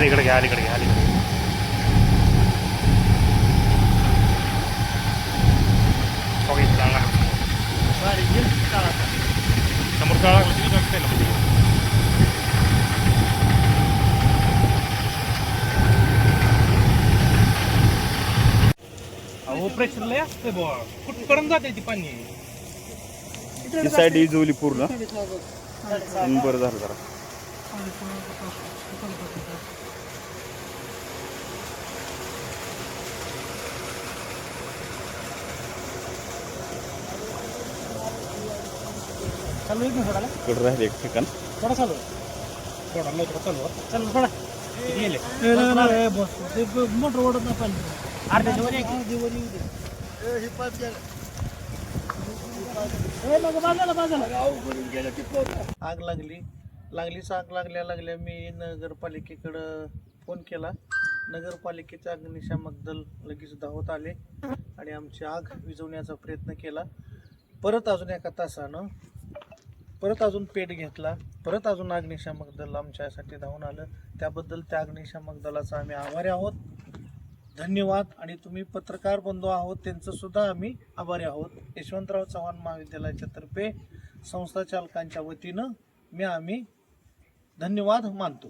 इकडे घ्या अलीकडे घ्या अलीकडे ओके चांगला समोर काळा किती लागते ना अहो प्रेशर लय असते बुवा कुठपर्यंत जाते ती पाणी ती साईड इजवली पूर्ण बरं झालं जरा चालू एक ना थोडा इकडं राहिले एक ठिकाण थोडा चालू थोडा लवकर चालू चालू थोडा गेले मोटर ओढत ना पाणी अर्ध्याच्या वर आग लागलीच आग लागल्या मी नगरपालिकेकडं फोन केला. नगरपालिकेचे अग्निशामक दल लगेच धावत आले आणि आमची आग विझवण्याचा प्रयत्न केला. परत अजून एका तासानं परत अजून पेट घेतला. परत अजून अग्निशामक दल आमच्यासाठी धावून आलं. त्याबद्दल त्या अग्निशामक दलाचा आम्ही आभारी आहोत. धन्यवाद. आणि तुम्ही पत्रकार बंधू आहोत त्यांचं सुद्धा आम्ही आभारी आहोत. यशवंतराव चव्हाण महाविद्यालयाच्या तर्फे संस्था चालकांच्या वतीनं आम्ही धन्यवाद मानतो.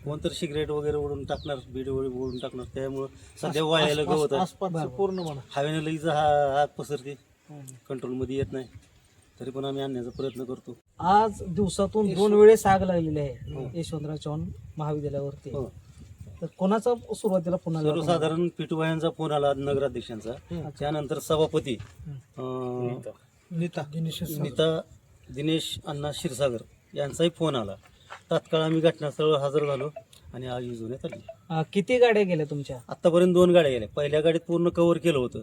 कोणतरी सिगरेट वगैरे ओढून टाकणार, बीड ओढून टाकणार, त्यामुळं सध्या वाळायला गवत आहे. पूर्ण म्हणा हवेनं लगेच आग पसरते, कंट्रोलमध्ये येत नाही. तरी पण आम्ही आणण्याचा प्रयत्न करतो. आज दिवसातून 2 वेळेस आग लागलेली आहे यशवंतराव चव्हाण महाविद्यालयावरती. हो. तर कोणाचा सुरुवातीला फोन आला? सर्वसाधारण पिटूबायांचा फोन आला, नगराध्यक्षांचा. त्यानंतर सभापती नीता दिनेश अण्णा क्षीरसागर यांचाही फोन आला. तात्काळ आम्ही घटनास्थळावर हजर झालो आणि आग विझवण्यात आली. किती गाड्या गेल्या तुमच्या? आतापर्यंत 2 गाड्या गेल्या. पहिल्या गाडीत पूर्ण कव्हर केलं होतं.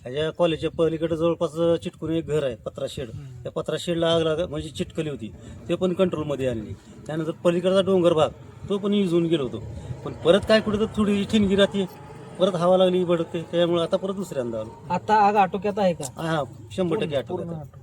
ह्याच्या कॉलेजच्या पलीकडे जवळपास चिटकून एक घर आहे, पत्रा शेड. त्या पत्रा शेडला आग म्हणजे चिटकली होती, ते पण कंट्रोलमध्ये आणली. त्यानंतर पलीकडचा डोंगर भाग तो पण विझून गेलो होतो. पण परत काय कुठं तर थोडी ठिणगी राहते, परत हवा लागली भडकते, त्यामुळे आता परत दुसऱ्यांदा आलो. आता आग आटोक्यात आहे का? हा 100% आठवत.